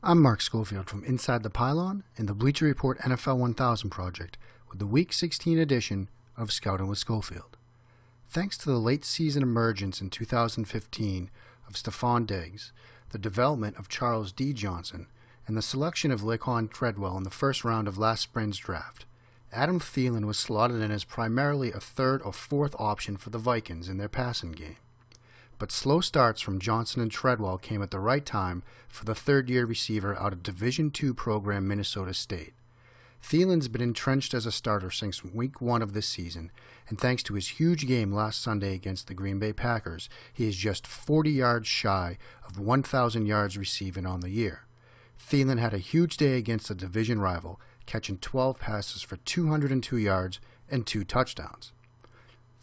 I'm Mark Schofield from Inside the Pylon and the Bleacher Report NFL 1000 project with the Week 16 edition of Scouting with Schofield. Thanks to the late season emergence in 2015 of Stephon Diggs, the development of Charles D. Johnson, and the selection of Laquan Treadwell in the first round of last spring's draft, Adam Thielen was slotted in as primarily a third or fourth option for the Vikings in their passing game. But slow starts from Johnson and Treadwell came at the right time for the third-year receiver out of Division II program Minnesota State. Thielen's been entrenched as a starter since Week 1 of this season, and thanks to his huge game last Sunday against the Green Bay Packers, he is just 40 yards shy of 1,000 yards receiving on the year. Thielen had a huge day against a division rival, catching 12 passes for 202 yards and 2 touchdowns.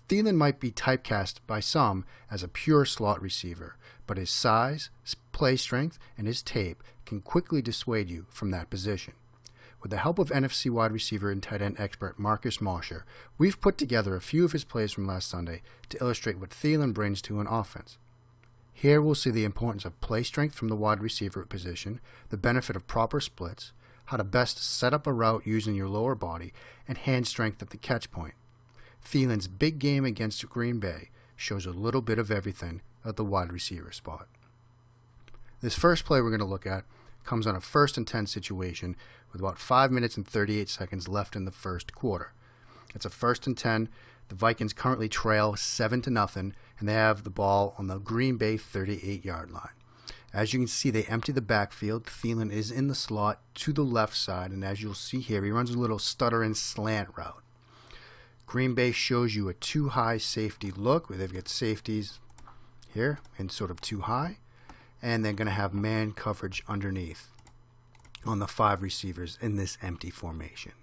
Thielen might be typecast by some as a pure slot receiver, but his size, play strength, and his tape can quickly dissuade you from that position. With the help of NFC wide receiver and tight end expert Marcus Mosher, we've put together a few of his plays from last Sunday to illustrate what Thielen brings to an offense. Here we'll see the importance of play strength from the wide receiver position, the benefit of proper splits, how to best set up a route using your lower body, and hand strength at the catch point. Thielen's big game against Green Bay shows a little bit of everything at the wide receiver spot. This first play we're going to look at comes on a 1st and 10 situation with about 5 minutes and 38 seconds left in the first quarter. It's a 1st and 10. The Vikings currently trail 7-0, and they have the ball on the Green Bay 38-yard line. As you can see, they empty the backfield. Thielen is in the slot to the left side, and as you'll see here, he runs a little stutter and slant route. Green Bay shows you a too-high safety look, where they've got safeties here and sort of too high, and they're going to have man coverage underneath on the 5 receivers in this empty formation.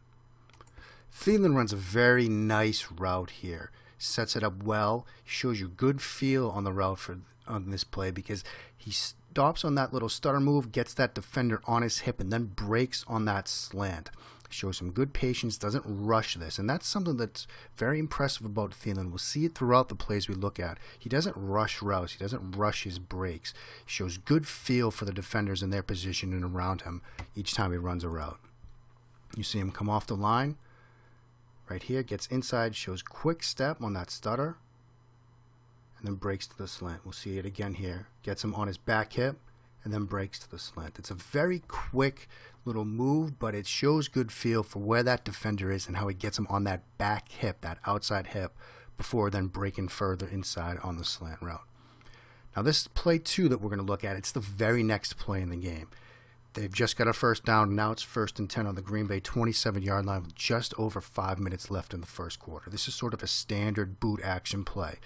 Thielen runs a very nice route here, sets it up well, shows you good feel on the route on this play because he stops on that little stutter move, gets that defender on his hip, and then breaks on that slant. Shows some good patience, doesn't rush this, and that's something that's very impressive about Thielen. We'll see it throughout the plays we look at. He doesn't rush routes. He doesn't rush his breaks. He shows good feel for the defenders in their position and around him each time he runs a route. You see him come off the line. Right here, gets inside, shows quick step on that stutter, and then breaks to the slant. We'll see it again here. Gets him on his back hip, and then breaks to the slant. It's a very quick little move, but it shows good feel for where that defender is and how he gets him on that back hip, that outside hip, before then breaking further inside on the slant route. Now this play 2 that we're going to look at, it's the very next play in the game. They've just got a first down, and now it's 1st and 10 on the Green Bay 27-yard line with just over 5 minutes left in the first quarter. This is sort of a standard boot action play.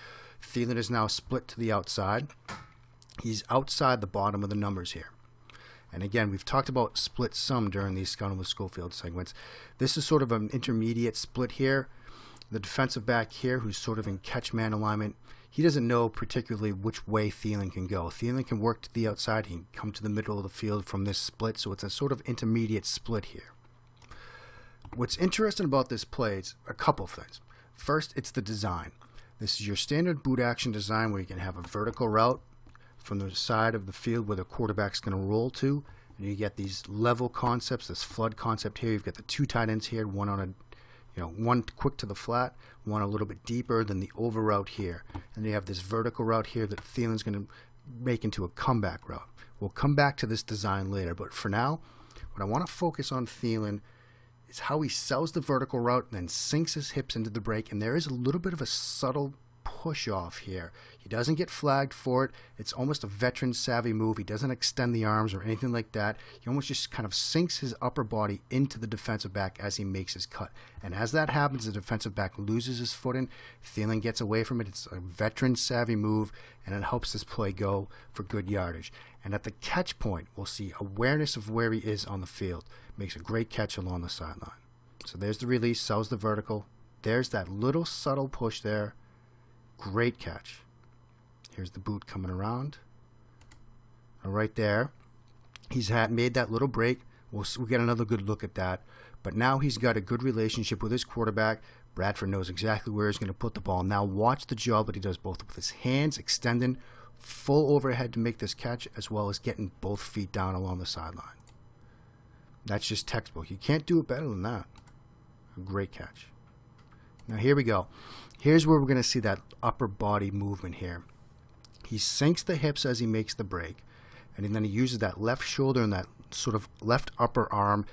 Thielen is now split to the outside. He's outside the bottom of the numbers here. And again, we've talked about split some during these Scouting with Schofield segments. This is sort of an intermediate split here. The defensive back here, who's sort of in catch-man alignment, he doesn't know particularly which way Thielen can go. Thielen can work to the outside. He can come to the middle of the field from this split, so it's a sort of intermediate split here. What's interesting about this play is a couple of things. First, it's the design. This is your standard boot action design where you can have a vertical route from the side of the field where the quarterback's going to roll to, and you get these level concepts, this flood concept here. You've got the 2 tight ends here, one on a, one quick to the flat, one a little bit deeper than the over route here, and you have this vertical route here that Thielen's going to make into a comeback route. We'll come back to this design later, but for now, what I want to focus on Thielen is how he sells the vertical route and then sinks his hips into the break, and there is a little bit of a subtle push off here. He doesn't get flagged for it. It's almost a veteran savvy move. He doesn't extend the arms or anything like that. He almost just kind of sinks his upper body into the defensive back as he makes his cut. And as that happens, the defensive back loses his footing. Thielen gets away from it. It's a veteran savvy move, and it helps this play go for good yardage. And at the catch point, we'll see awareness of where he is on the field. Makes a great catch along the sideline. So there's the release, sells the vertical. There's that little subtle push there. Great catch. Here's the boot coming around. Right there. He's made that little break. We'll get another good look at that. But now he's got a good relationship with his quarterback. Bradford knows exactly where he's going to put the ball. Now watch the job that he does both with his hands extending, full overhead to make this catch, as well as getting both feet down along the sideline. That's just textbook. You can't do it better than that. A great catch. Now here we go. Here's where we're going to see that upper body movement here. He sinks the hips as he makes the break, and then he uses that left shoulder and that sort of left upper arm.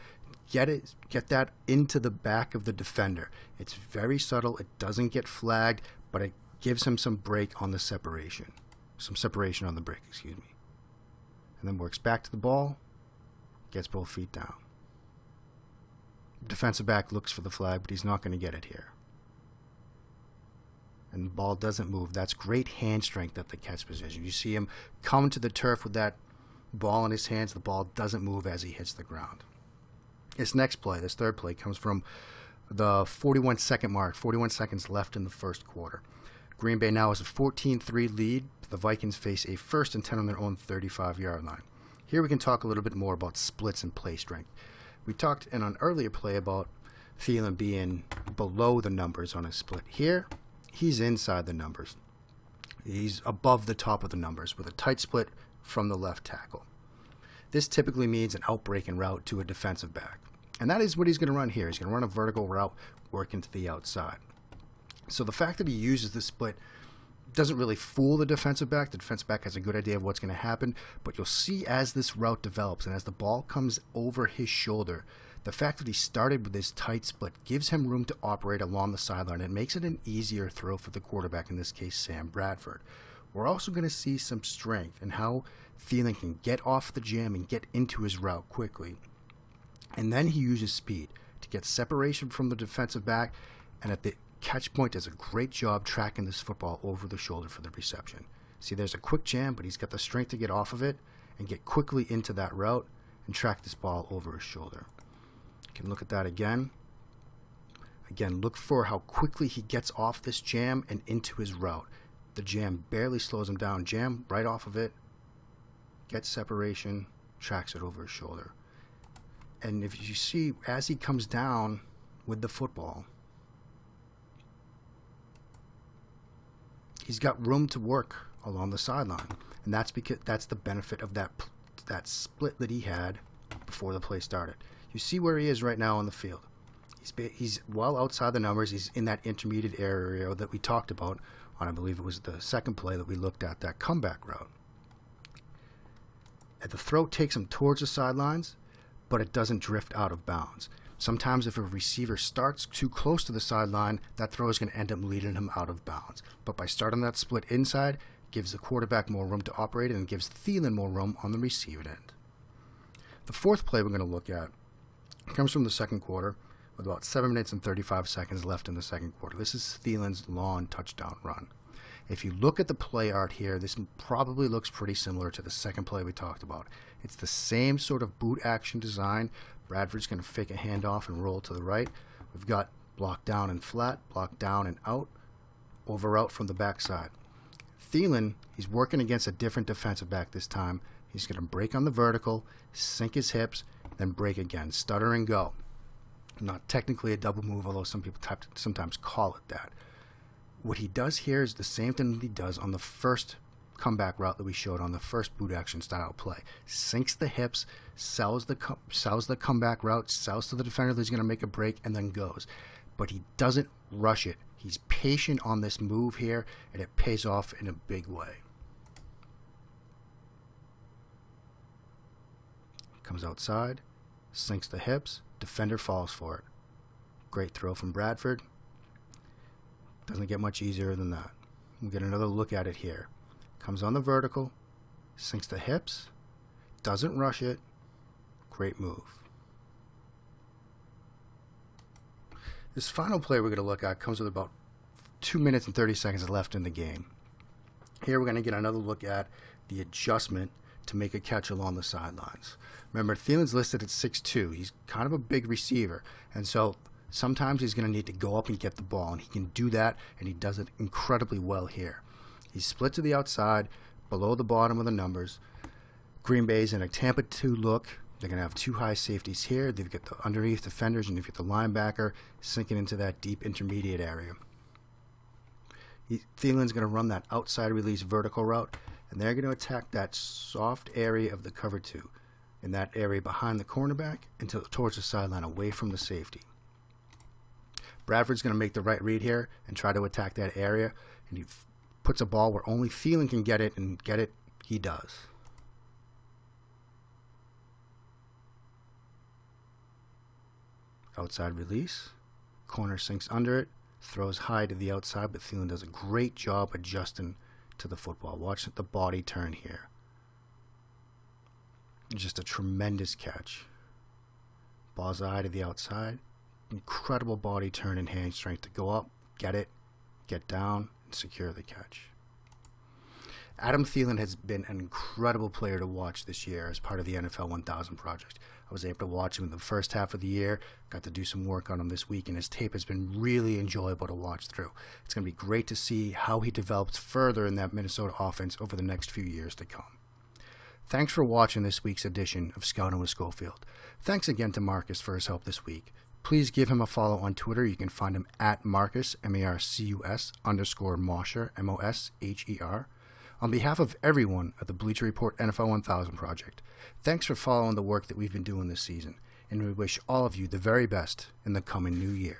Get that into the back of the defender. It's very subtle. It doesn't get flagged, but it gives him some break on the separation. Some separation on the break, excuse me. And then works back to the ball, gets both feet down. Defensive back looks for the flag, but he's not going to get it here. And the ball doesn't move. That's great hand strength at the catch position. You see him come to the turf with that ball in his hands. The ball doesn't move as he hits the ground. This next play, this third play, comes from the 41-second mark, 41 seconds left in the first quarter. Green Bay now has a 14-3 lead. The Vikings face a 1st and 10 on their own 35-yard line. Here we can talk a little bit more about splits and play strength. We talked in an earlier play about Thielen being below the numbers on a split. Here, he's inside the numbers. He's above the top of the numbers with a tight split from the left tackle. This typically means an outbreaking route to a defensive back. And that is what he's going to run here. He's going to run a vertical route working to the outside. So the fact that he uses the split doesn't really fool the defensive back. The defensive back has a good idea of what's going to happen. But you'll see as this route develops and as the ball comes over his shoulder, the fact that he started with this tight split gives him room to operate along the sideline. It makes it an easier throw for the quarterback, in this case, Sam Bradford. We're also going to see some strength in how Thielen can get off the jam and get into his route quickly. And then he uses speed to get separation from the defensive back, and at the catch point does a great job tracking this football over the shoulder for the reception. See, there's a quick jam, but he's got the strength to get off of it and get quickly into that route and track this ball over his shoulder. You can look at that again. Again, look for how quickly he gets off this jam and into his route. The jam barely slows him down. Jam right off of it, gets separation, tracks it over his shoulder. And if you see, as he comes down with the football, he's got room to work along the sideline. And that's because that's the benefit of that split that he had before the play started. You see where he is right now on the field. He's well outside the numbers. He's in that intermediate area that we talked about on, I believe it was the second play that we looked at, that comeback route. And the throw takes him towards the sidelines, but it doesn't drift out of bounds. Sometimes if a receiver starts too close to the sideline, that throw is going to end up leading him out of bounds. But by starting that split inside, gives the quarterback more room to operate and gives Thielen more room on the receiving end. The fourth play we're going to look at comes from the second quarter with about 7 minutes and 35 seconds left in the second quarter. This is Thielen's long touchdown run. If you look at the play art here, this probably looks pretty similar to the second play we talked about. It's the same sort of boot action design. Bradford's going to fake a handoff and roll to the right. We've got block down and flat, block down and out, over out from the backside. Thielen, he's working against a different defensive back this time. He's going to break on the vertical, sink his hips, then break again, stutter and go. Not technically a double move, although some people sometimes call it that. What he does here is the same thing that he does on the first comeback route that we showed on the first boot action style play. Sinks the hips, sells the comeback route, sells to the defender that he's going to make a break, and then goes. But he doesn't rush it. He's patient on this move here, and it pays off in a big way. Comes outside, sinks the hips, defender falls for it. Great throw from Bradford. Doesn't get much easier than that. We'll get another look at it here. Comes on the vertical, sinks the hips, doesn't rush it. Great move. This final play we're going to look at comes with about 2 minutes and 30 seconds left in the game. Here we're going to get another look at the adjustment to make a catch along the sidelines. Remember, Thielen's listed at 6'2". He's kind of a big receiver, and so sometimes he's going to need to go up and get the ball, and he can do that, and he does it incredibly well here. He's split to the outside, below the bottom of the numbers. Green Bay's in a Tampa 2 look. They're going to have two high safeties here. They've got the underneath defenders, and you've got the linebacker sinking into that deep intermediate area. Thielen's going to run that outside release vertical route, and they're going to attack that soft area of the cover 2, in that area behind the cornerback until towards the sideline, away from the safety. Bradford's going to make the right read here and try to attack that area, and he puts a ball where only Thielen can get it, and get it, he does. Outside release, corner sinks under it, throws high to the outside, but Thielen does a great job adjusting to the football. Watch the body turn here. Just a tremendous catch. Ball's eye to the outside. Incredible body turn and hand strength to go up, get it, get down, and secure the catch. Adam Thielen has been an incredible player to watch this year as part of the NFL 1000 project. I was able to watch him in the first half of the year, got to do some work on him this week, and his tape has been really enjoyable to watch through. It's going to be great to see how he develops further in that Minnesota offense over the next few years to come. Thanks for watching this week's edition of Scouting with Schofield. Thanks again to Marcus for his help this week. Please give him a follow on Twitter. You can find him at Marcus, _Mosher, Mosher. On behalf of everyone at the Bleacher Report NFL 1000 project, thanks for following the work that we've been doing this season, and we wish all of you the very best in the coming new year.